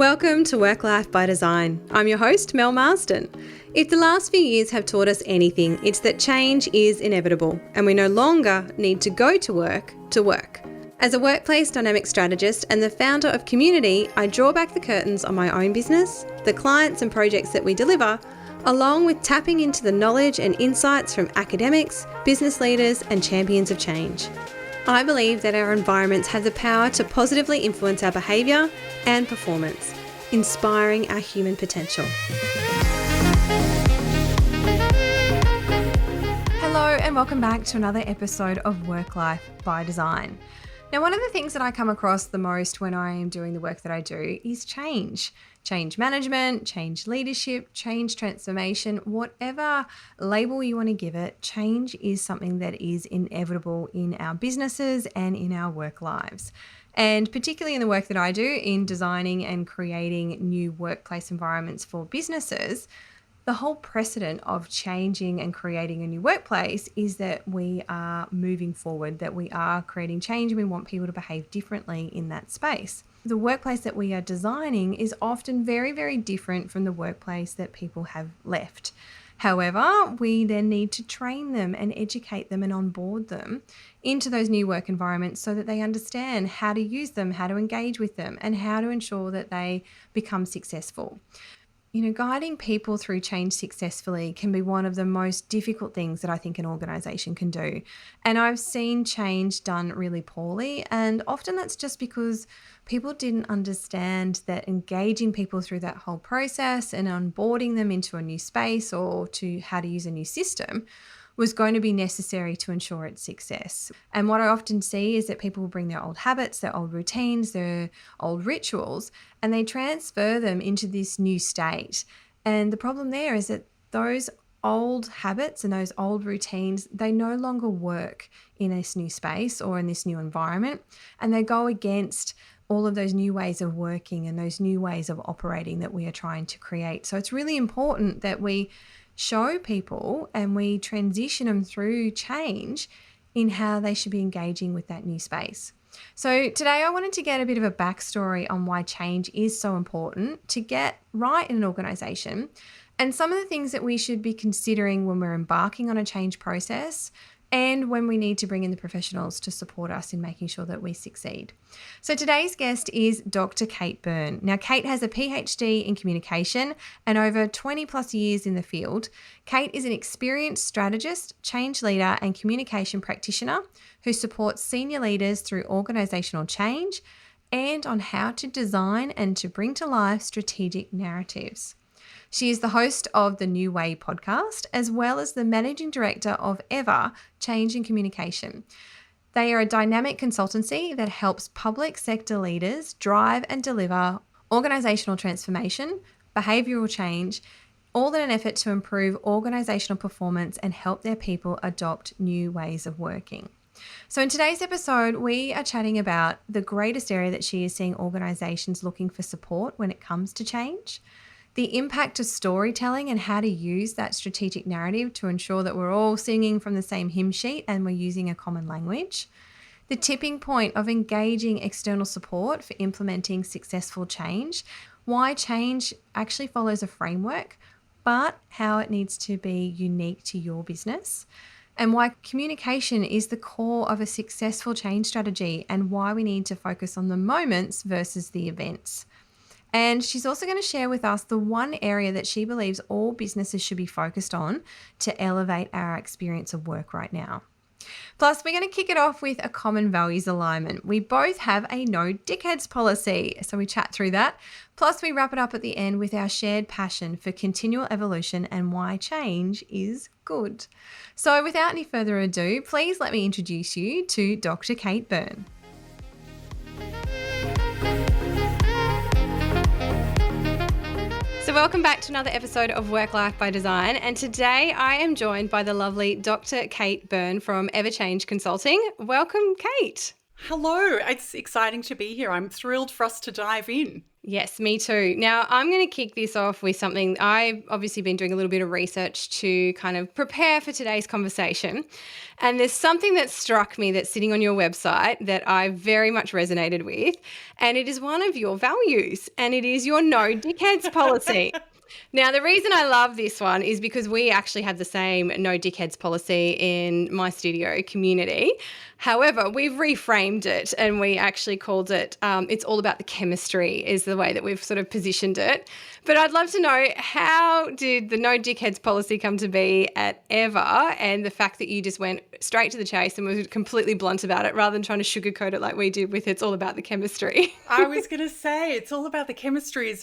Welcome to Work Life by Design. I'm your host, Mel Marsden. If the last few years have taught us anything, it's that change is inevitable and we no longer need to go to work to work. As a workplace dynamic strategist and the founder of Community, I draw back the curtains on my own business, the clients and projects that we deliver, along with tapping into the knowledge and insights from academics, business leaders and champions of change. I believe that our environments have the power to positively influence our behaviour and performance, inspiring our human potential. Hello and welcome back to another episode of Work Life by Design. Now, one of the things that I come across the most when I am doing the work that I do is change. Change management, change leadership, change transformation, whatever label you want to give it, change is something that is inevitable in our businesses and in our work lives. And particularly in the work that I do in designing and creating new workplace environments for businesses, the whole precedent of changing and creating a new workplace is that we are moving forward, that we are creating change and we want people to behave differently in that space. The workplace that we are designing is often very, very different from the workplace that people have left. However, we then need to train them and educate them and onboard them into those new work environments so that they understand how to use them, how to engage with them, and how to ensure that they become successful. Guiding people through change successfully can be one of the most difficult things that I think an organisation can do. And I've seen change done really poorly, and often that's just because people didn't understand that engaging people through that whole process and onboarding them into a new space or to how to use a new system was going to be necessary to ensure its success. And what I often see is that people will bring their old habits, their old routines, their old rituals, and they transfer them into this new state. And the problem there is that those old habits and those old routines, they no longer work in this new space or in this new environment, and they go against all of those new ways of working and those new ways of operating that we are trying to create. So it's really important that we show people and we transition them through change in how they should be engaging with that new space. So today I wanted to get a bit of a backstory on why change is so important to get right in an organisation and some of the things that we should be considering when we're embarking on a change process and when we need to bring in the professionals to support us in making sure that we succeed. So today's guest is Dr. Kate Byrne. Now, Kate has a PhD in communication and over 20 plus years in the field. Kate is an experienced strategist, change leader, and communication practitioner who supports senior leaders through organisational change and on how to design and to bring to life strategic narratives. She is the host of the New Way podcast, as well as the managing director of Ever Change and Communication. They are a dynamic consultancy that helps public sector leaders drive and deliver organisational transformation, behavioural change, all in an effort to improve organisational performance and help their people adopt new ways of working. So in today's episode, we are chatting about the greatest area that she is seeing organisations looking for support when it comes to change, the impact of storytelling and how to use that strategic narrative to ensure that we're all singing from the same hymn sheet and we're using a common language, the tipping point of engaging external support for implementing successful change, why change actually follows a framework, but how it needs to be unique to your business, and why communication is the core of a successful change strategy and why we need to focus on the moments versus the events. And she's also going to share with us the one area that she believes all businesses should be focused on to elevate our experience of work right now. Plus, we're going to kick it off with a common values alignment. We both have a no dickheads policy, so we chat through that. Plus, we wrap it up at the end with our shared passion for continual evolution and why change is good. So without any further ado, please let me introduce you to Dr. Kate Byrne. So welcome back to another episode of Work Life by Design, and today I am joined by the lovely Dr. Kate Byrne from Ever Change Consulting. Welcome, Kate. Hello, it's exciting to be here. I'm thrilled for us to dive in. Yes, me too. Now, I'm going to kick this off with something. I've obviously been doing a little bit of research to kind of prepare for today's conversation. And there's something that struck me that's sitting on your website that I very much resonated with. And it is one of your values, and it is your no dickheads policy. Now, the reason I love this one is because we actually have the same no dickheads policy in my studio community. However, we've reframed it and we actually called it, it's all about the chemistry is the way that we've sort of positioned it. But I'd love to know, how did the no dickheads policy come to be at Ever, and the fact that you just went straight to the chase and was completely blunt about it rather than trying to sugarcoat it like we did with it's all about the chemistry. I was going to say it's all about the chemistry.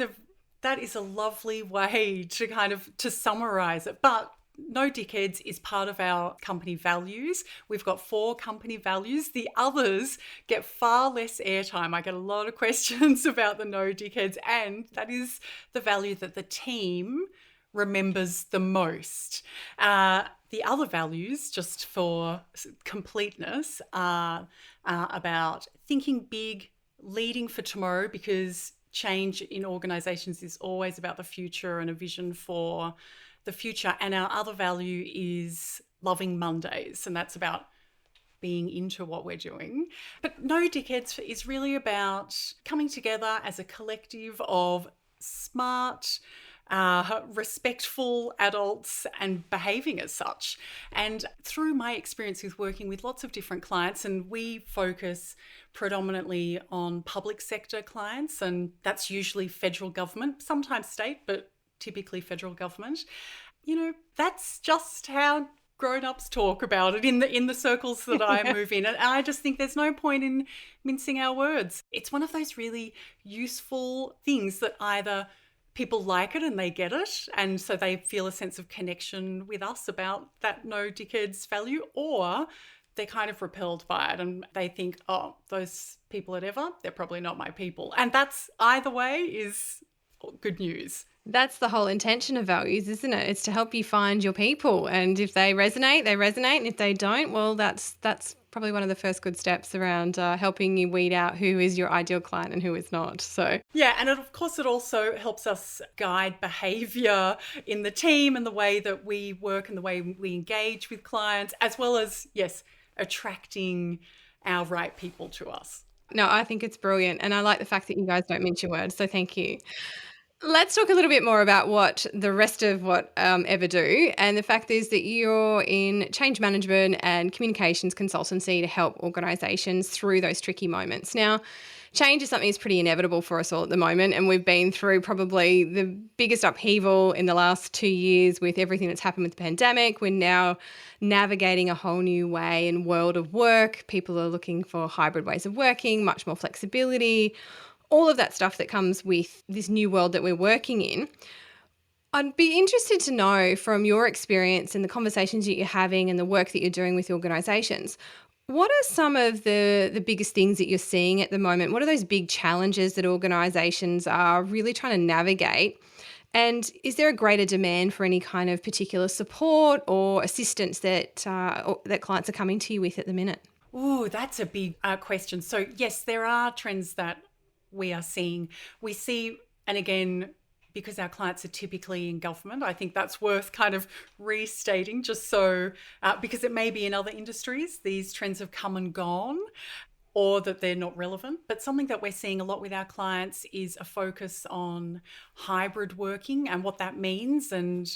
That is a lovely way to summarize it. But no dickheads is part of our company values. We've got 4 company values. The others get far less airtime. I get a lot of questions about the no dickheads, and that is the value that the team remembers the most. The other values, just for completeness, are about thinking big, leading for tomorrow, because change in organizations is always about the future and a vision for the future. And our other value is loving Mondays, and that's about being into what we're doing. But no dickheads is really about coming together as a collective of smart, respectful adults and behaving as such. And through my experience with working with lots of different clients, and we focus predominantly on public sector clients, and that's usually federal government, sometimes state, but typically federal government. That's just how grown-ups talk about it in the circles that I move in. And I just think there's no point in mincing our words. It's one of those really useful things that either people like it and they get it, and so they feel a sense of connection with us about that no dickheads value, or they're kind of repelled by it and they think, oh, those people at Ever, they're probably not my people. And that's, either way, is good news. That's the whole intention of values, isn't it? It's to help you find your people. And if they resonate, they resonate. And if they don't, well, that's probably one of the first good steps around helping you weed out who is your ideal client and who is not. So yeah, and of course it also helps us guide behaviour in the team and the way that we work and the way we engage with clients, as well as, yes, attracting our right people to us. No, I think it's brilliant. And I like the fact that you guys don't mince your words. So thank you. Let's talk a little bit more about what the rest of what Ever do. And the fact is that you're in change management and communications consultancy to help organisations through those tricky moments. Now, change is something that's pretty inevitable for us all at the moment, and we've been through probably the biggest upheaval in the last 2 years with everything that's happened with the pandemic. We're now navigating a whole new way and world of work. People are looking for hybrid ways of working, much more flexibility, all of that stuff that comes with this new world that we're working in. I'd be interested to know, from your experience and the conversations that you're having and the work that you're doing with organisations, what are some of the biggest things that you're seeing at the moment? What are those big challenges that organisations are really trying to navigate? And is there a greater demand for any kind of particular support or assistance that that clients are coming to you with at the minute? Ooh, that's a big question. So yes, there are trends that we are seeing. We see, and again, because our clients are typically in government, I think that's worth kind of restating, just so, because it may be in other industries, these trends have come and gone, or that they're not relevant. But something that we're seeing a lot with our clients is a focus on hybrid working and what that means, and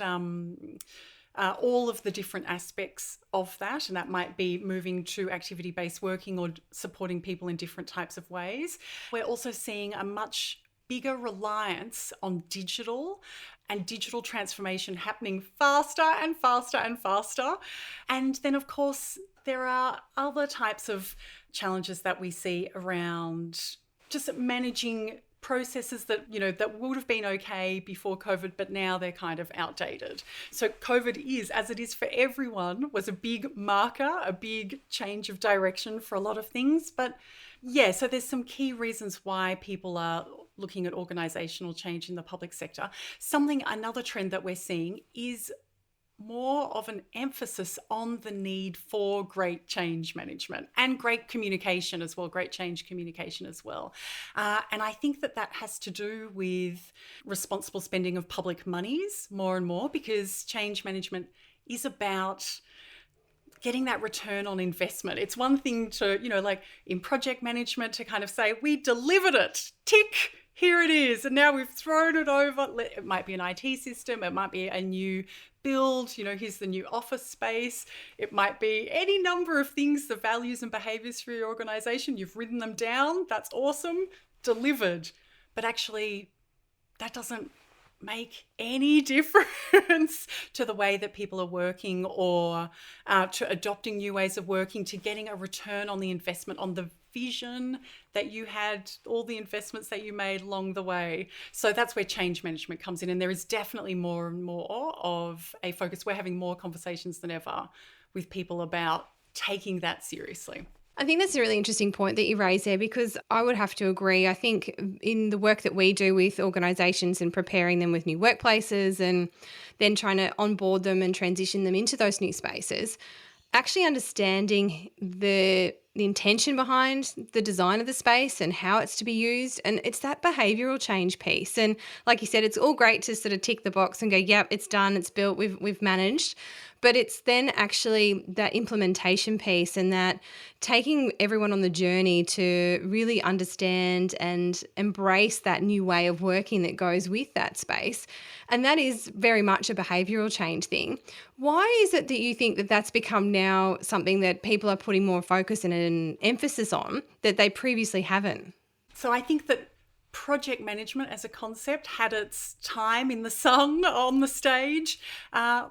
all of the different aspects of that. And that might be moving to activity-based working or supporting people in different types of ways. We're also seeing a much bigger reliance on digital and digital transformation happening faster and faster and faster. And then, of course, there are other types of challenges that we see around just managing processes that, that would have been okay before COVID, but now they're kind of outdated. So COVID is, as it is for everyone, was a big marker, a big change of direction for a lot of things. But yeah, so there's some key reasons why people are looking at organisational change in the public sector. Another trend that we're seeing is more of an emphasis on the need for great change management and great communication as well, great change communication as well. And I think that that has to do with responsible spending of public monies more and more, because change management is about getting that return on investment. It's one thing to, like in project management, to kind of say, we delivered it, tick, here it is. And now we've thrown it over. It might be an IT system. It might be a new build. Here's the new office space. It might be any number of things, the values and behaviors for your organization. You've written them down. That's awesome. Delivered. But actually, that doesn't make any difference to the way that people are working, or to adopting new ways of working, to getting a return on the investment, on the vision that you had, all the investments that you made along the way. So that's where change management comes in. And there is definitely more and more of a focus. We're having more conversations than ever with people about taking that seriously. I think that's a really interesting point that you raised there, because I would have to agree. I think in the work that we do with organisations and preparing them with new workplaces and then trying to onboard them and transition them into those new spaces, actually understanding the intention behind the design of the space and how it's to be used. And it's that behavioural change piece. And like you said, it's all great to sort of tick the box and go, yep, it's done, it's built, we've managed. But it's then actually that implementation piece and that taking everyone on the journey to really understand and embrace that new way of working that goes with that space. And that is very much a behavioural change thing. Why is it that you think that that's become now something that people are putting more focus and an emphasis on that they previously haven't? So I think that project management as a concept had its time in the sun on the stage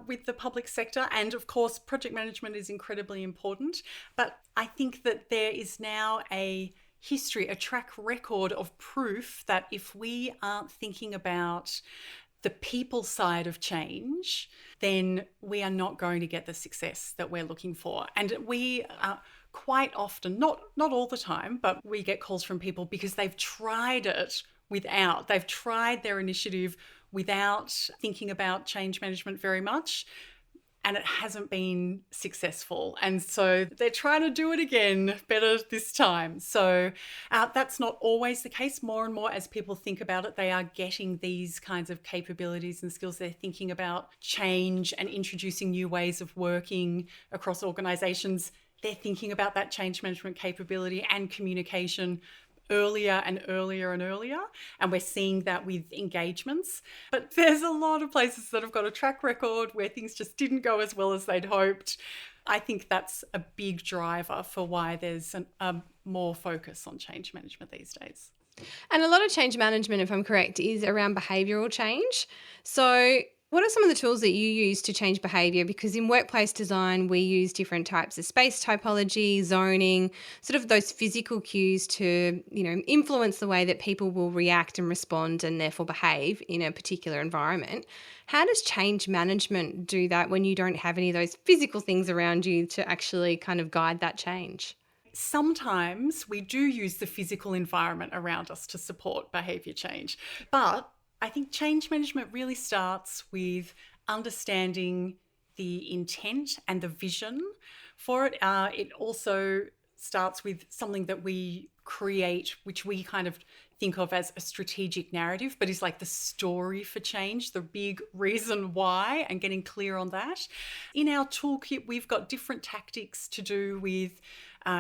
with the public sector. And of course, project management is incredibly important. But I think that there is now a history, a track record of proof that if we aren't thinking about the people side of change, then we are not going to get the success that we're looking for. And we quite often, not all the time, but we get calls from people because they've tried it they've tried their initiative without thinking about change management very much, and it hasn't been successful. And so they're trying to do it again, better this time. So that's not always the case. More and more as people think about it, they are getting these kinds of capabilities and skills. They're thinking about change and introducing new ways of working across organizations. They're thinking about that change management capability and communication earlier and earlier and earlier. And we're seeing that with engagements. But there's a lot of places that have got a track record where things just didn't go as well as they'd hoped. I think that's a big driver for why there's more focus on change management these days. And a lot of change management, if I'm correct, is around behavioural change. So what are some of the tools that you use to change behaviour? Because in workplace design, we use different types of space typology, zoning, sort of those physical cues to, influence the way that people will react and respond and therefore behave in a particular environment. How does change management do that when you don't have any of those physical things around you to actually kind of guide that change? Sometimes we do use the physical environment around us to support behaviour change, but I think change management really starts with understanding the intent and the vision for it. It also starts with something that we create, which we kind of think of as a strategic narrative, but is like the story for change, the big reason why, and getting clear on that. In our toolkit, we've got different tactics to do with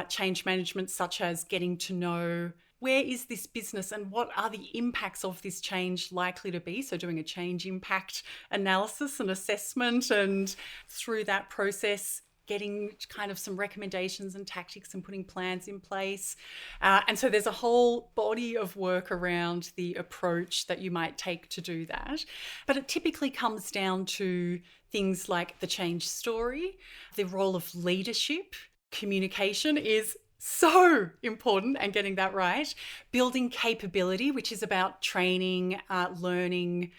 change management, such as getting to know where is this business and what are the impacts of this change likely to be? So doing a change impact analysis and assessment, and through that process, getting kind of some recommendations and tactics and putting plans in place. And so there's a whole body of work around the approach that you might take to do that. But it typically comes down to things like the change story, the role of leadership. Communication is so important, and getting that right. Building capability, which is about training, learning,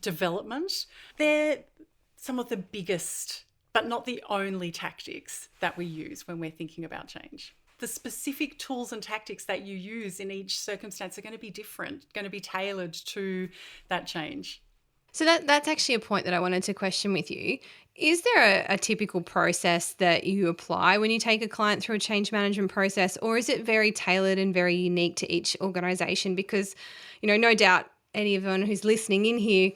development. They're some of the biggest, but not the only tactics that we use when we're thinking about change. The specific tools and tactics that you use in each circumstance are going to be different, going to be tailored to that change. So that's actually a point that I wanted to question with you. Is there a typical process that you apply when you take a client through a change management process, or is it very tailored and very unique to each organisation? Because, no doubt anyone who's listening in here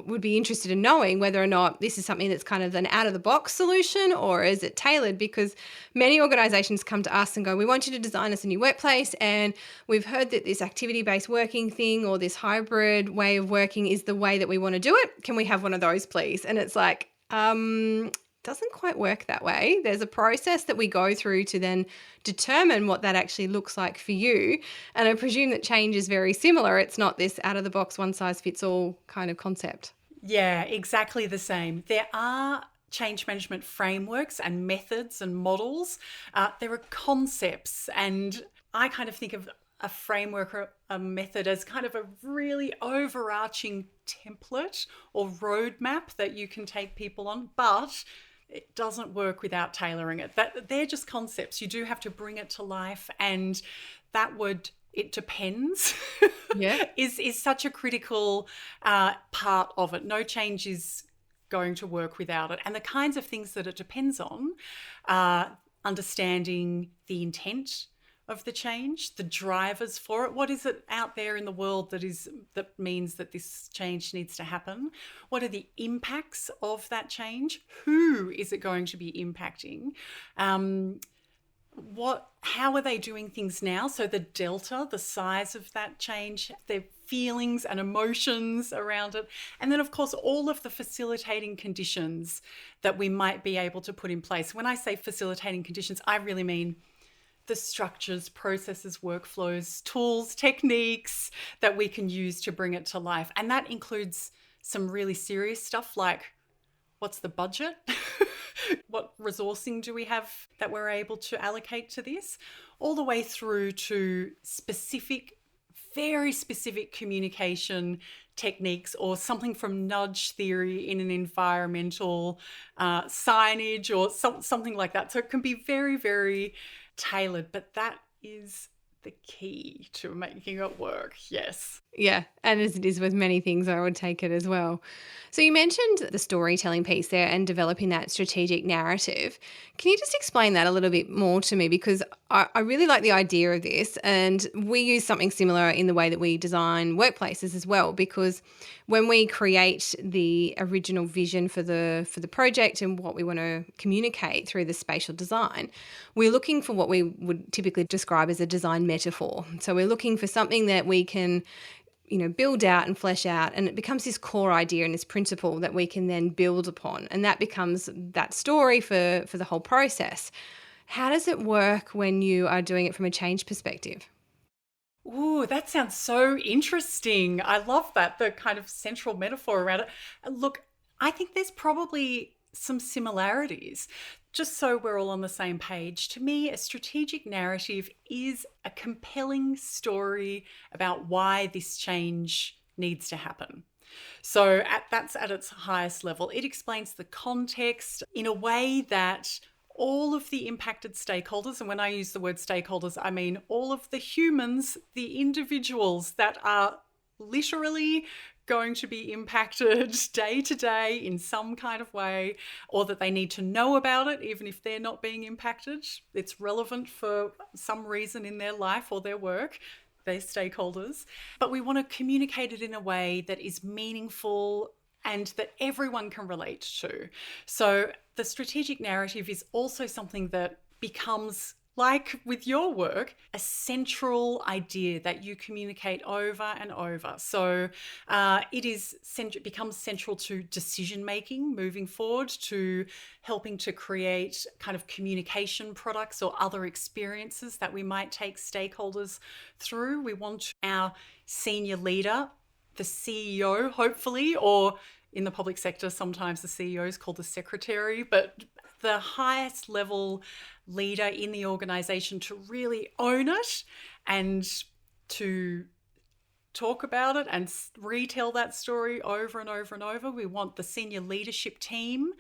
would be interested in knowing whether or not this is something that's kind of an out of the box solution, or is it tailored? Because many organisations come to us and go, "We want you to design us a new workplace, and we've heard that this activity-based working thing or this hybrid way of working is the way that we want to do it. Can we have one of those, please?" And it's like, doesn't quite work that way. There's a process that we go through to then determine what that actually looks like for you. And I presume that change is very similar. It's not this out of the box, one size fits all kind of concept. Yeah, exactly the same. There are change management frameworks and methods and models. There are concepts, and I kind of think of a framework or a method as kind of a really overarching template or roadmap that you can take people on, but it doesn't work without tailoring it. They're just concepts. You do have to bring it to life, and that word, "it depends," Yeah. is such a critical part of it. No change is going to work without it. And the kinds of things that it depends on are understanding the intent of the change, the drivers for it. What is it out there in the world that means that this change needs to happen? What are the impacts of that change? Who is it going to be impacting? How are they doing things now? So the delta, the size of that change, their feelings and emotions around it. And then, of course, all of the facilitating conditions that we might be able to put in place. When I say facilitating conditions, I really mean the structures, processes, workflows, tools, techniques that we can use to bring it to life. And that includes some really serious stuff like, what's the budget? What resourcing do we have that we're able to allocate to this? All the way through to very specific communication techniques, or something from nudge theory in an environmental signage or something like that. So it can be very, very tailored, but that is the key to making it work. Yes. Yeah, and as it is with many things, I would take it as well. So you mentioned the storytelling piece there and developing that strategic narrative. Can you just explain that a little bit more to me? Because I really like the idea of this, and we use something similar in the way that we design workplaces as well. Because when we create the original vision for the project and what we want to communicate through the spatial design, we're looking for what we would typically describe as a design metaphor. So we're looking for something that we can build out and flesh out, and it becomes this core idea and this principle that we can then build upon, and that becomes that story for the whole process. How does it work when you are doing it from a change perspective? Ooh, that sounds so interesting. I love that, the kind of central metaphor around it. Look, I think there's probably some similarities. Just so we're all on the same page, to me, a strategic narrative is a compelling story about why this change needs to happen. So that's at its highest level. It explains the context in a way that all of the impacted stakeholders, and when I use the word stakeholders, I mean all of the humans, the individuals that are literally going to be impacted day to day in some kind of way, or that they need to know about it even if they're not being impacted. It's relevant for some reason in their life or their work, their stakeholders. But we want to communicate it in a way that is meaningful and that everyone can relate to. So the strategic narrative is also something that becomes, like with your work, a central idea that you communicate over and over. So it becomes central to decision making moving forward, to helping to create kind of communication products or other experiences that we might take stakeholders through. We want our senior leader, the CEO, hopefully, or in the public sector, sometimes the CEO is called the secretary, but the highest level leader in the organisation to really own it and to talk about it and retell that story over and over and over. We want the senior leadership team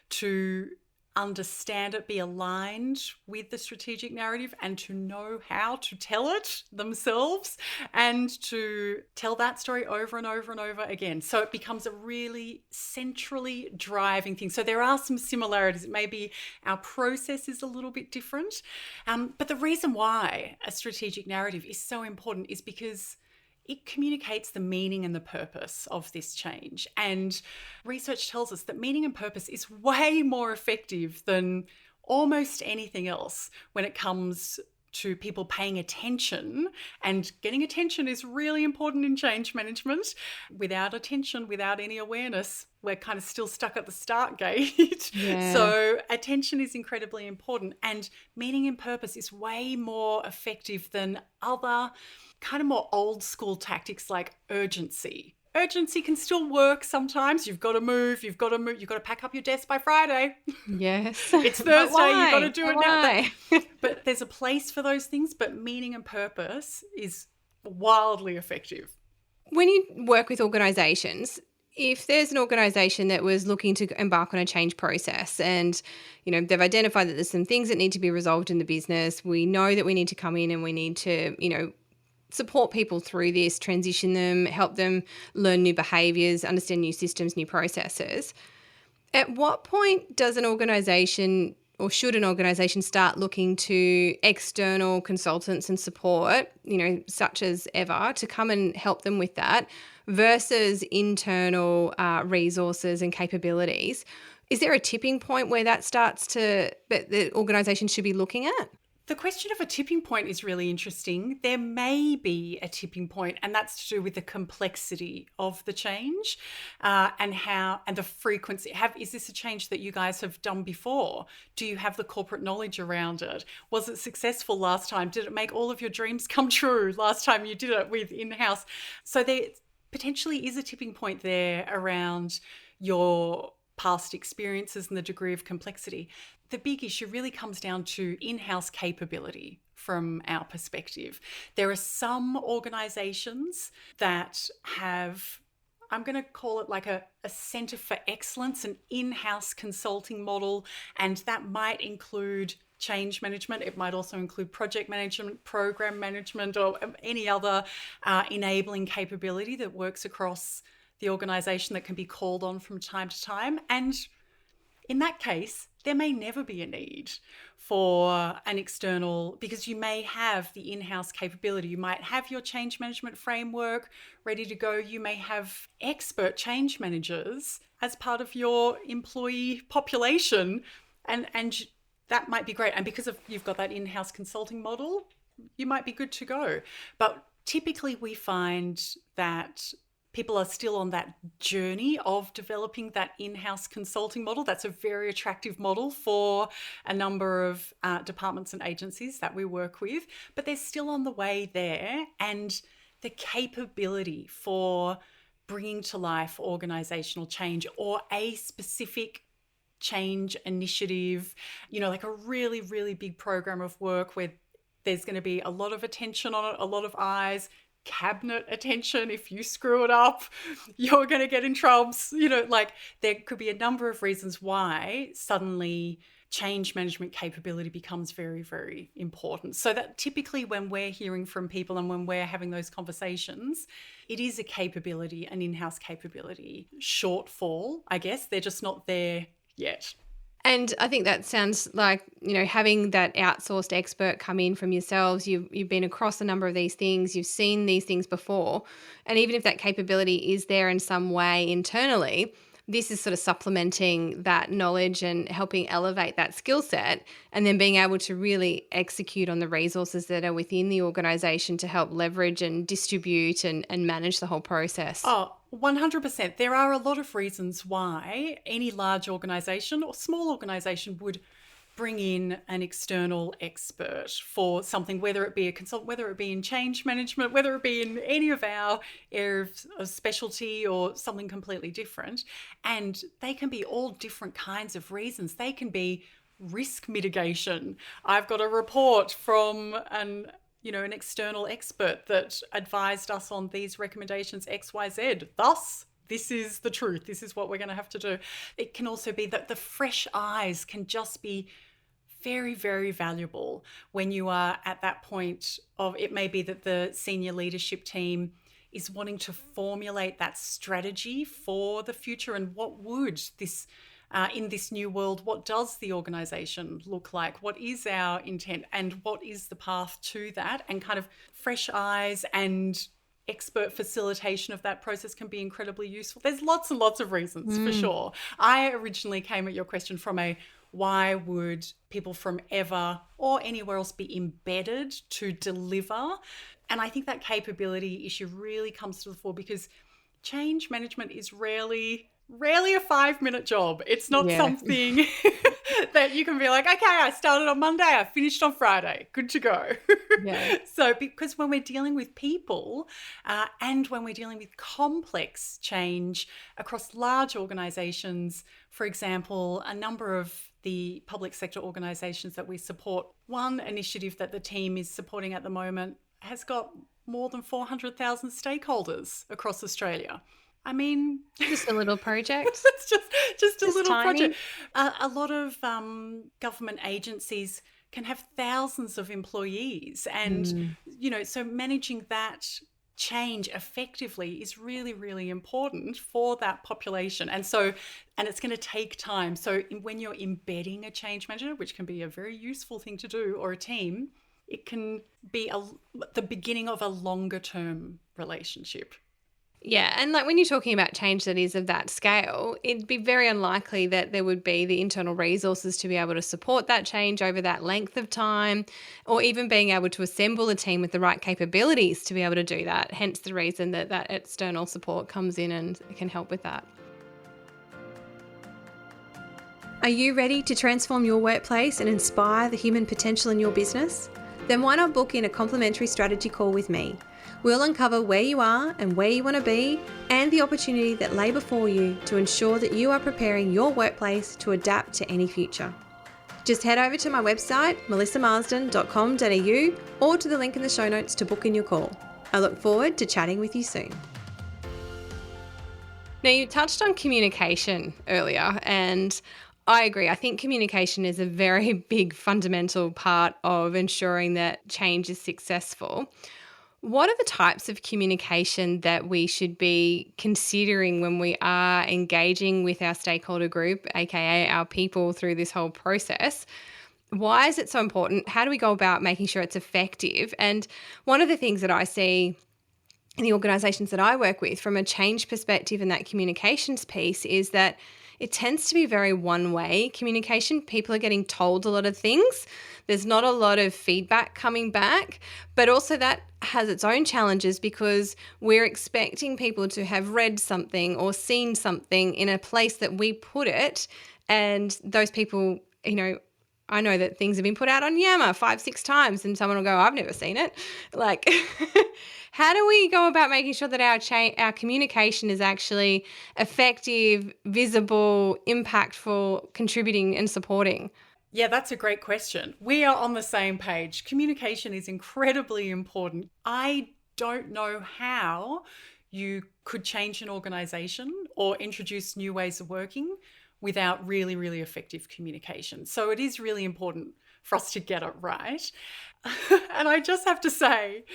to understand it, be aligned with the strategic narrative, and to know how to tell it themselves and to tell that story over and over and over again. So it becomes a really centrally driving thing. So there are some similarities. Maybe our process is a little bit different. But the reason why a strategic narrative is so important is because it communicates the meaning and the purpose of this change. And research tells us that meaning and purpose is way more effective than almost anything else when it comes to people paying attention. And getting attention is really important in change management. Without attention, without any awareness, we're kind of still stuck at the start gate. Yeah. So attention is incredibly important. And meaning and purpose is way more effective than other kind of more old school tactics like urgency. Urgency can still work sometimes. You've got to move, you've got to pack up your desk by Friday. Yes. It's Thursday, you've got to do it Why? now. But there's a place for those things, but meaning and purpose is wildly effective. When you work with organisations, if there's an organisation that was looking to embark on a change process and, they've identified that there's some things that need to be resolved in the business, we know that we need to come in and we need to, support people through this, transition them, help them learn new behaviours, understand new systems, new processes. At what point does an organisation or should an organisation start looking to external consultants and support, such as Eva, to come and help them with that versus internal resources and capabilities? Is there a tipping point where that the organisation should be looking at? The question of a tipping point is really interesting. There may be a tipping point, and that's to do with the complexity of the change and the frequency. Is this a change that you guys have done before? Do you have the corporate knowledge around it? Was it successful last time? Did it make all of your dreams come true last time you did it with in-house? So there potentially is a tipping point there around your past experiences and the degree of complexity. The big issue really comes down to in-house capability from our perspective. There are some organisations that have, I'm going to call it like a centre for excellence, an in-house consulting model, and that might include change management. It might also include project management, program management, or any other enabling capability that works across the organisation that can be called on from time to time. And in that case, there may never be a need for an external, because you may have the in-house capability. You might have your change management framework ready to go. You may have expert change managers as part of your employee population, and that might be great. And because you've got that in-house consulting model, you might be good to go. But typically we find that people are still on that journey of developing that in-house consulting model. That's a very attractive model for a number of departments and agencies that we work with, but they're still on the way there. And the capability for bringing to life organisational change or a specific change initiative, like a really, really big program of work where there's going to be a lot of attention on it, a lot of eyes, cabinet attention. If you screw it up, you're going to get in trouble. There could be a number of reasons why suddenly change management capability becomes very, very important. So that typically when we're hearing from people and when we're having those conversations, it is a capability, an in-house capability shortfall, I guess. They're just not there yet. And I think that sounds like, having that outsourced expert come in from yourselves, you've been across a number of these things, you've seen these things before. And even if that capability is there in some way internally, this is sort of supplementing that knowledge and helping elevate that skill set, and then being able to really execute on the resources that are within the organisation to help leverage and distribute and manage the whole process. Oh, 100%. There are a lot of reasons why any large organisation or small organisation would bring in an external expert for something, whether it be a consultant, whether it be in change management, whether it be in any of our areas of specialty or something completely different. And they can be all different kinds of reasons. They can be risk mitigation. I've got a report from an external expert that advised us on these recommendations XYZ. Thus, this is the truth. This is what we're going to have to do. It can also be that the fresh eyes can just be very, very valuable when you are at that point of, it may be that the senior leadership team is wanting to formulate that strategy for the future, and what would this in this new world, what does the organisation look like? What is our intent, and what is the path to that? And kind of fresh eyes and expert facilitation of that process can be incredibly useful. There's lots and lots of reasons for sure. I originally came at your question from a, why would people from Ever or anywhere else be embedded to deliver? And I think that capability issue really comes to the fore, because change management is rarely a 5-minute job. It's not something that you can be like, okay, I started on Monday, I finished on Friday, good to go. So because when we're dealing with people and when we're dealing with complex change across large organisations, for example, a number of the public sector organisations that we support, one initiative that the team is supporting at the moment has got more than 400,000 stakeholders across Australia. I mean, just a little project. It's just a little tiny project. A lot of government agencies can have thousands of employees, and so managing that change effectively is really, really important for that population. And it's going to take time. So when you're embedding a change manager, which can be a very useful thing to do, or a team, it can be the beginning of a longer term relationship. Yeah, and like when you're talking about change that is of that scale, it'd be very unlikely that there would be the internal resources to be able to support that change over that length of time, or even being able to assemble a team with the right capabilities to be able to do that. Hence the reason that external support comes in and can help with that. Are you ready to transform your workplace and inspire the human potential in your business? Then why not book in a complimentary strategy call with me? We'll uncover where you are and where you want to be, and the opportunity that lay before you to ensure that you are preparing your workplace to adapt to any future. Just head over to my website, melissamarsden.com.au, or to the link in the show notes to book in your call. I look forward to chatting with you soon. Now, you touched on communication earlier, and I agree. I think communication is a very big fundamental part of ensuring that change is successful. What are the types of communication that we should be considering when we are engaging with our stakeholder group, aka our people, through this whole process? Why is it so important? How do we go about making sure it's effective? And one of the things that I see in the organisations that I work with from a change perspective and that communications piece is that it tends to be very one-way communication. People are getting told a lot of things. There's not a lot of feedback coming back, but also that has its own challenges because we're expecting people to have read something or seen something in a place that we put it, and those people, I know that things have been put out on Yammer 5-6 times and someone will go, I've never seen it. Like, how do we go about making sure that our communication is actually effective, visible, impactful, contributing and supporting? Yeah, that's a great question. We are on the same page. Communication is incredibly important. I don't know how you could change an organisation or introduce new ways of working without really, really effective communication. So it is really important for us to get it right. And I just have to say,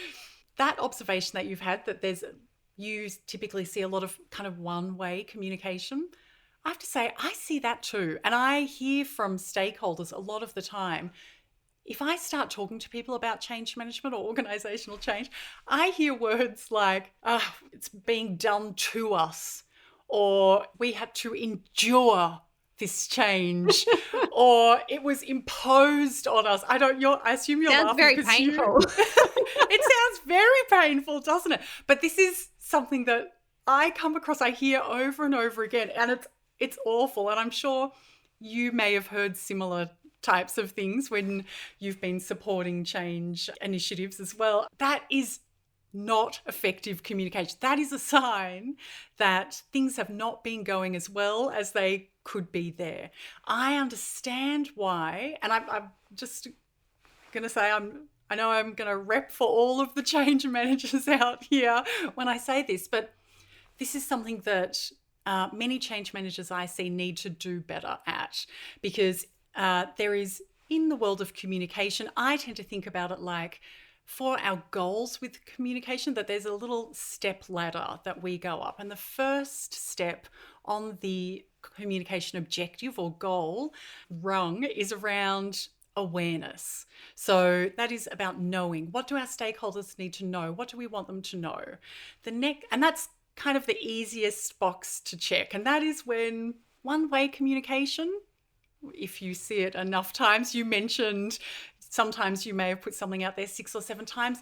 that observation that you've had, that you typically see a lot of kind of one-way communication, I have to say, I see that too. And I hear from stakeholders a lot of the time, if I start talking to people about change management or organisational change, I hear words like, it's being done to us, or we had to endure this change, or it was imposed on us. I assume you're laughing. Sounds very painful. It sounds very painful, doesn't it? But this is something that I come across, I hear over and over again, and it's awful. And I'm sure you may have heard similar types of things when you've been supporting change initiatives as well. That is not effective communication. That is a sign that things have not been going as well as they could be there. I understand why, and I'm just going to say I know I'm going to rep for all of the change managers out here when I say this, but this is something that many change managers I see need to do better at, because there is, in the world of communication, I tend to think about it like, for our goals with communication, that there's a little step ladder that we go up. And the first step on the communication objective or goal rung is around awareness. So that is about knowing, what do our stakeholders need to know? What do we want them to know? And that's kind of the easiest box to check. And that is when one-way communication, if you see it enough times, you mentioned sometimes you may have put something out there 6 or 7 times.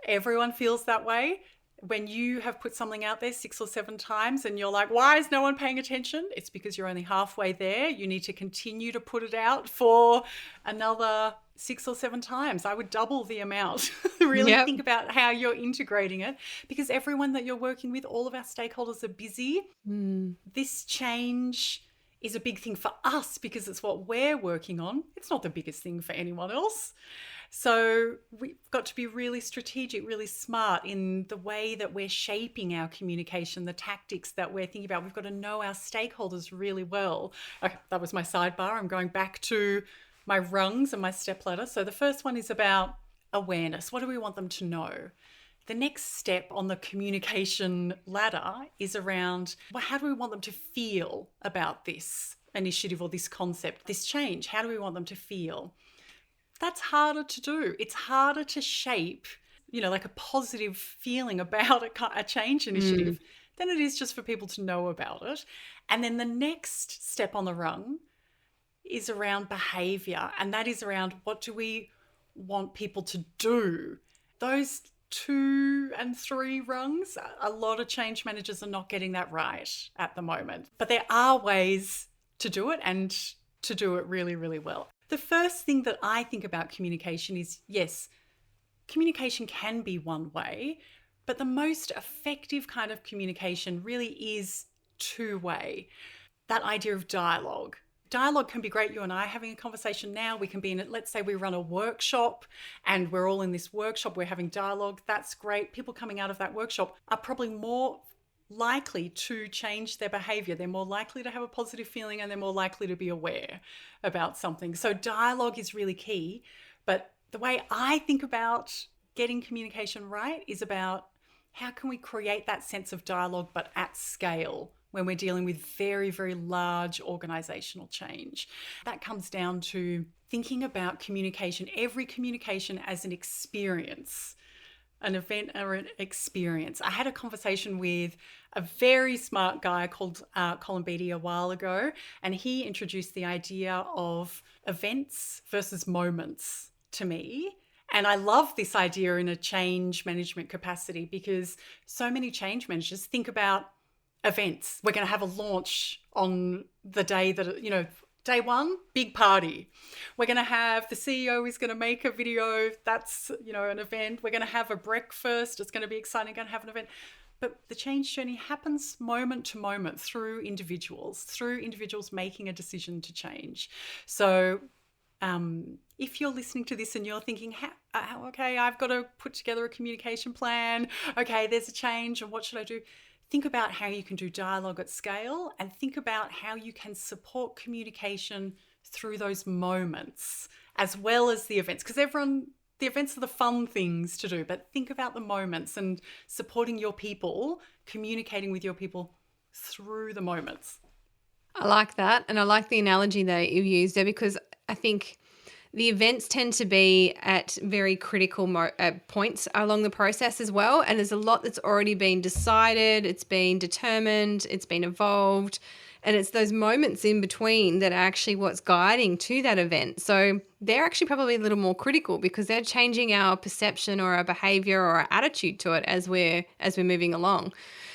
Everyone feels that way. When you have put something out there 6 or 7 times and you're like, why is no one paying attention? It's because you're only halfway there. You need to continue to put it out for another 6 or 7 times. I would double the amount. Really think about how you're integrating it, because everyone that you're working with, all of our stakeholders are busy. This change is a big thing for us because it's what we're working on. It's not the biggest thing for anyone else. So we've got to be really strategic, really smart in the way that we're shaping our communication, the tactics that we're thinking about. We've got to know our stakeholders really well. Okay, that was my sidebar. I'm going back to my rungs and my step ladder. So the first one is about awareness. What do we want them to know? The next step on the communication ladder is around, well, how do we want them to feel about this initiative or this concept, this change? How do we want them to feel? That's harder to do. It's harder to shape, like a positive feeling about a change initiative than it is just for people to know about it. And then the next step on the rung is around behavior. And that is around, what do we want people to do? Those 2 and 3 rungs, a lot of change managers are not getting that right at the moment. But there are ways to do it, and to do it really, really well. The first thing that I think about communication is, yes, communication can be one way, but the most effective kind of communication really is 2-way. That idea of dialogue. Dialogue can be great. You and I are having a conversation now. We can be in it. Let's say we run a workshop and we're all in this workshop. We're having dialogue. That's great. People coming out of that workshop are probably more likely to change their behavior. They're more likely to have a positive feeling, and they're more likely to be aware about something. So dialogue is really key. But the way I think about getting communication right is about, how can we create that sense of dialogue but at scale when we're dealing with very, very large organisational change. That comes down to thinking about communication, every communication as an experience, an event or an experience. I had a conversation with a very smart guy called Colin Beattie a while ago, and he introduced the idea of events versus moments to me. And I love this idea in a change management capacity, because so many change managers think about events. We're going to have a launch on the day that, day 1, big party. We're going to have, the CEO is going to make a video. That's, an event. We're going to have a breakfast. It's going to be exciting. We're going to have an event. But the change journey happens moment to moment through individuals making a decision to change. So if you're listening to this and you're thinking, okay, I've got to put together a communication plan. Okay, there's a change, and what should I do? Think about how you can do dialogue at scale, and think about how you can support communication through those moments as well as the events. Because the events are the fun things to do, but think about the moments and supporting your people, communicating with your people through the moments. I like that. And I like the analogy that you used there, because I think the events tend to be at very critical points along the process as well. And there's a lot that's already been decided, it's been determined, it's been evolved. And it's those moments in between that are actually what's guiding to that event. So they're actually probably a little more critical, because they're changing our perception or our behavior or our attitude to it as we're moving along.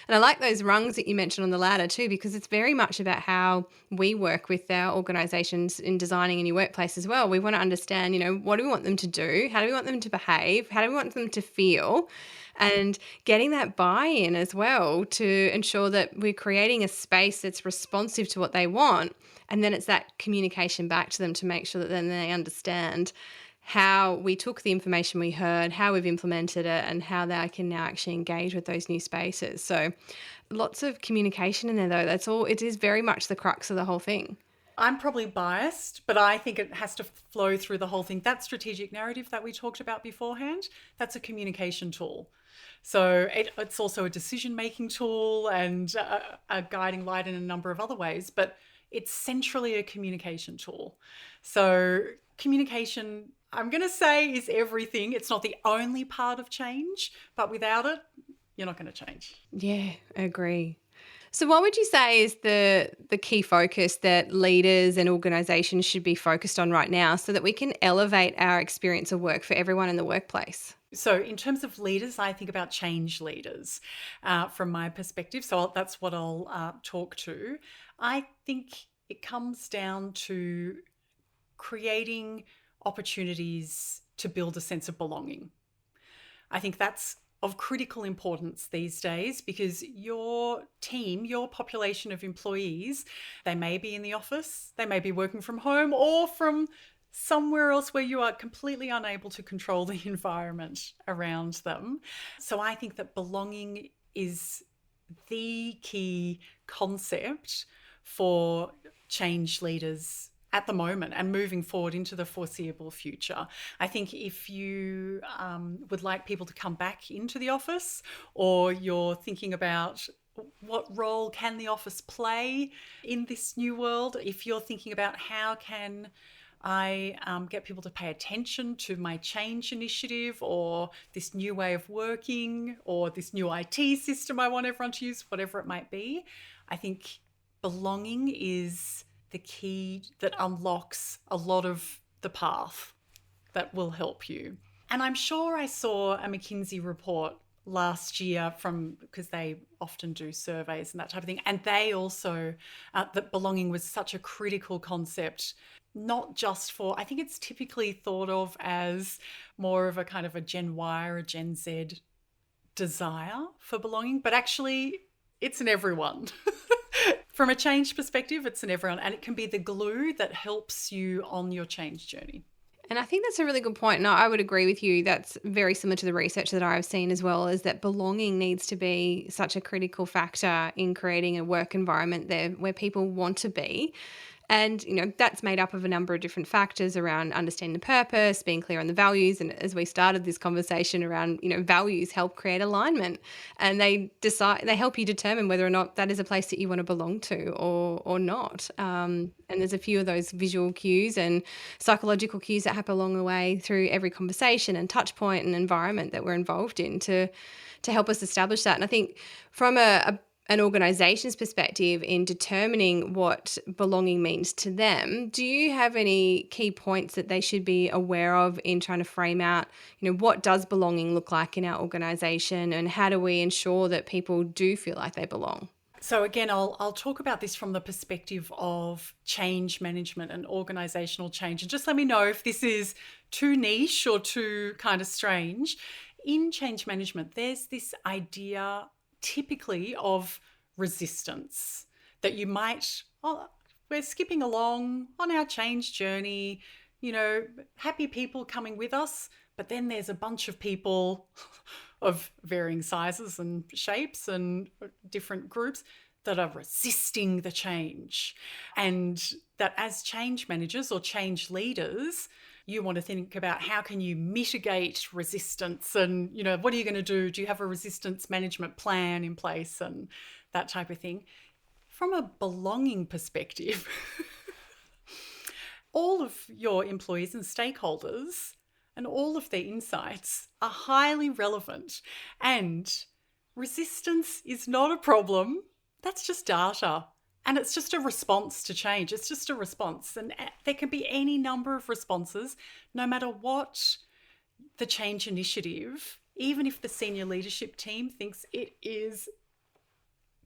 And I like those rungs that you mentioned on the ladder too, because it's very much about how we work with our organisations in designing a new workplace as well. We want to understand, what do we want them to do? How do we want them to behave? How do we want them to feel? And getting that buy-in as well to ensure that we're creating a space that's responsive to what they want. And then it's that communication back to them to make sure that then they understand how we took the information we heard, how we've implemented it, and how they can now actually engage with those new spaces. So lots of communication in there, though. That's all. It is very much the crux of the whole thing. I'm probably biased, but I think it has to flow through the whole thing. That strategic narrative that we talked about beforehand, that's a communication tool. So it's also a decision-making tool and a guiding light in a number of other ways, but it's centrally a communication tool. So communication, I'm going to say, is everything. It's not the only part of change, but without it, you're not going to change. Yeah, I agree. So what would you say is the key focus that leaders and organisations should be focused on right now so that we can elevate our experience of work for everyone in the workplace? So in terms of leaders, I think about change leaders from my perspective. So that's what I'll talk to. I think it comes down to creating opportunities to build a sense of belonging. I think that's of critical importance these days because your team, your population of employees, they may be in the office, they may be working from home or from somewhere else where you are completely unable to control the environment around them. So I think that belonging is the key concept for change leaders at the moment and moving forward into the foreseeable future. I think if you would like people to come back into the office, or you're thinking about what role can the office play in this new world, if you're thinking about how can I get people to pay attention to my change initiative or this new way of working or this new IT system I want everyone to use, whatever it might be, I think belonging is the key that unlocks a lot of the path that will help you. And I'm sure I saw a McKinsey report last year because they often do surveys and that type of thing. And they also, that belonging was such a critical concept, not just for, I think it's typically thought of as more of a kind of a Gen Y or a Gen Z desire for belonging, but actually it's in everyone. From a change perspective, it's in everyone, and it can be the glue that helps you on your change journey. And I think that's a really good point. And I would agree with you. That's very similar to the research that I've seen as well, is that belonging needs to be such a critical factor in creating a work environment there where people want to be. And, that's made up of a number of different factors around understanding the purpose, being clear on the values. And as we started this conversation around, values help create alignment, and they help you determine whether or not that is a place that you want to belong to or not. And there's a few of those visual cues and psychological cues that happen along the way through every conversation and touch point and environment that we're involved in to help us establish that. And I think from an organisation's perspective in determining what belonging means to them, do you have any key points that they should be aware of in trying to frame out, what does belonging look like in our organisation, and how do we ensure that people do feel like they belong? So again, I'll talk about this from the perspective of change management and organisational change. And just let me know if this is too niche or too kind of strange. In change management, there's this idea typically of resistance that you might, we're skipping along on our change journey, happy people coming with us, but then there's a bunch of people of varying sizes and shapes and different groups that are resisting the change. And that as change managers or change leaders, you want to think about how can you mitigate resistance and, what are you going to do? Do you have a resistance management plan in place and that type of thing? From a belonging perspective, all of your employees and stakeholders and all of their insights are highly relevant, and resistance is not a problem. That's just data. And it's just a response to change. It's just a response. And there can be any number of responses, no matter what the change initiative, even if the senior leadership team thinks it is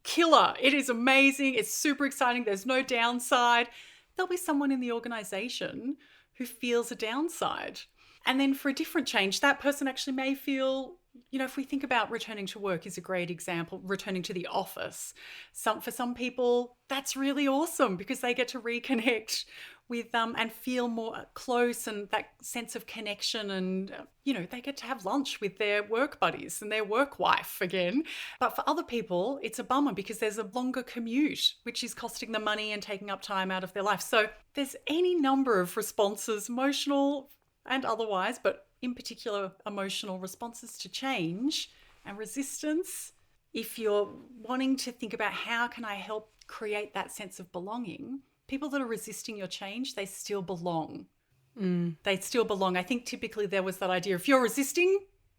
killer, it is amazing, it's super exciting, there's no downside, there'll be someone in the organisation who feels a downside. And then for a different change, that person actually may feel, if we think about returning to work is a great example, returning to the office. For some people, that's really awesome because they get to reconnect with and feel more close, and that sense of connection, and they get to have lunch with their work buddies and their work wife again. But for other people, it's a bummer because there's a longer commute, which is costing them money and taking up time out of their life. So there's any number of responses, emotional and otherwise, but in particular emotional responses to change and resistance. If you're wanting to think about how can I help create that sense of belonging, people that are resisting your change, they still belong. They still belong. I think typically there was that idea, if you're resisting,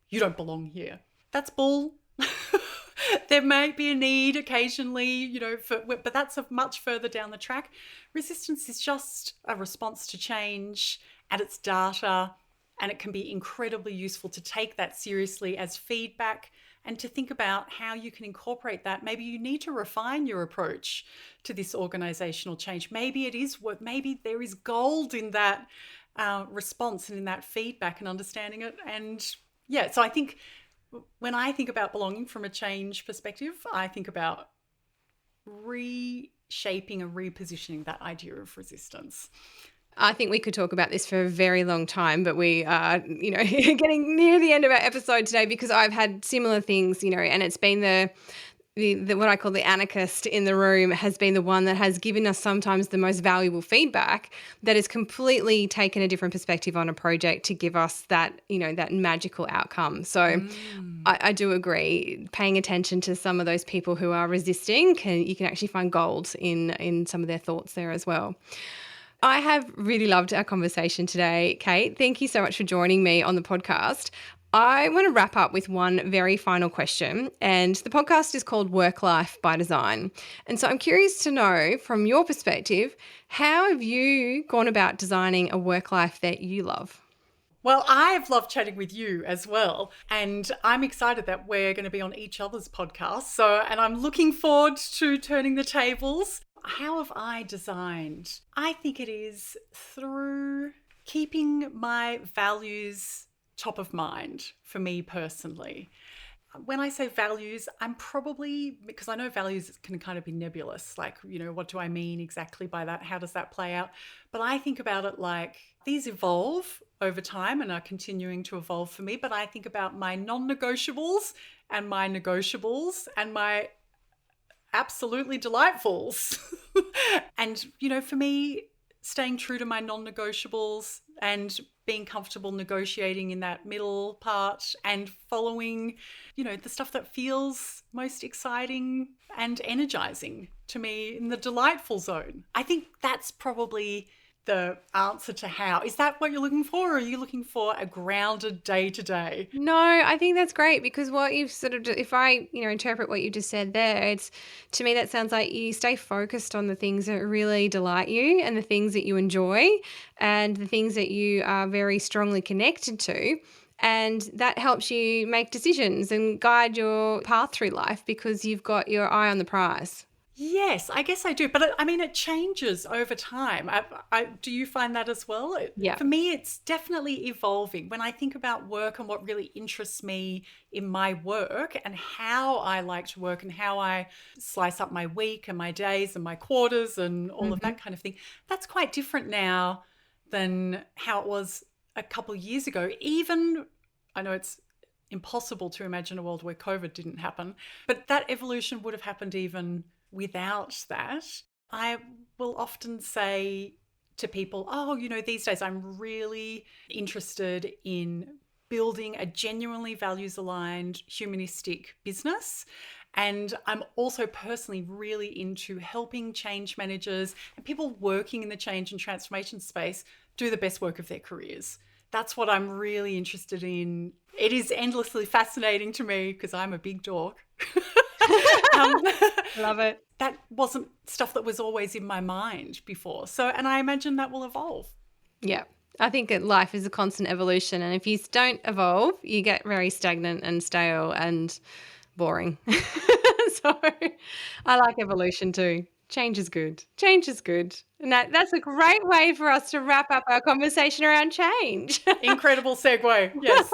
you don't belong here. That's bull. There may be a need occasionally, but that's much further down the track. Resistance is just a response to change, and it's data, and it can be incredibly useful to take that seriously as feedback and to think about how you can incorporate that. Maybe you need to refine your approach to this organisational change. Maybe it is maybe there is gold in that response and in that feedback and understanding it. And so I think when I think about belonging from a change perspective, I think about reshaping and repositioning that idea of resistance. I think we could talk about this for a very long time, but we are, getting near the end of our episode today because I've had similar things, and it's been the what I call the anarchist in the room has been the one that has given us sometimes the most valuable feedback that has completely taken a different perspective on a project to give us that, that magical outcome. So I do agree, paying attention to some of those people who are resisting, you can actually find gold in some of their thoughts there as well. I have really loved our conversation today, Kate. Thank you so much for joining me on the podcast. I want to wrap up with one very final question, and the podcast is called Work Life by Design. And so I'm curious to know, from your perspective, how have you gone about designing a work life that you love? Well, I've loved chatting with you as well, and I'm excited that we're going to be on each other's podcasts. And I'm looking forward to turning the tables. How have I designed? I think it is through keeping my values top of mind for me personally. When I say values, I'm probably, because I know values can kind of be nebulous, like, what do I mean exactly by that? How does that play out? But I think about it like these evolve over time and are continuing to evolve for me. But I think about my non-negotiables and my negotiables and my absolutely delightfuls. And, for me, staying true to my non-negotiables and being comfortable negotiating in that middle part and following, the stuff that feels most exciting and energizing to me in the delightful zone. I think that's probably the answer to how. Is that what you're looking for, or are you looking for a grounded day-to-day? No, I think that's great, because what you've sort of, if I, interpret what you just said there, it's, to me, that sounds like you stay focused on the things that really delight you and the things that you enjoy and the things that you are very strongly connected to. And that helps you make decisions and guide your path through life because you've got your eye on the prize. Yes, I guess I do. But it changes over time. Do you find that as well? Yeah. For me, it's definitely evolving. When I think about work and what really interests me in my work and how I like to work and how I slice up my week and my days and my quarters and all of that kind of thing, that's quite different now than how it was a couple of years ago. Even, I know it's impossible to imagine a world where COVID didn't happen, but that evolution would have happened even without that. I will often say to people, these days I'm really interested in building a genuinely values-aligned humanistic business. And I'm also personally really into helping change managers and people working in the change and transformation space do the best work of their careers. That's what I'm really interested in. It is endlessly fascinating to me because I'm a big dork. Love it. That wasn't stuff that was always in my mind before. And I imagine that will evolve. Yeah. I think that life is a constant evolution. And if you don't evolve, you get very stagnant and stale and boring. So I like evolution too. Change is good. Change is good. And that's a great way for us to wrap up our conversation around change. Incredible segue. Yes.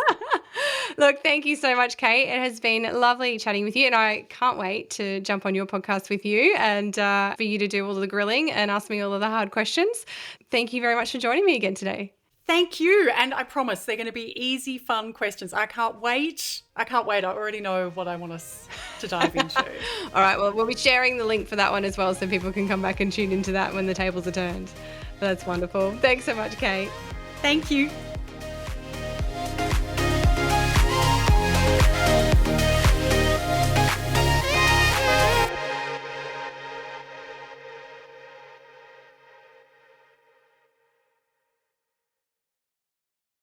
Look, thank you so much, Kate. It has been lovely chatting with you, and I can't wait to jump on your podcast with you and for you to do all of the grilling and ask me all of the hard questions. Thank you very much for joining me again today. Thank you. And I promise they're going to be easy, fun questions. I can't wait. I already know what I want us to dive into. All right. Well, we'll be sharing the link for that one as well, so people can come back and tune into that when the tables are turned. That's wonderful. Thanks so much, Kate. Thank you.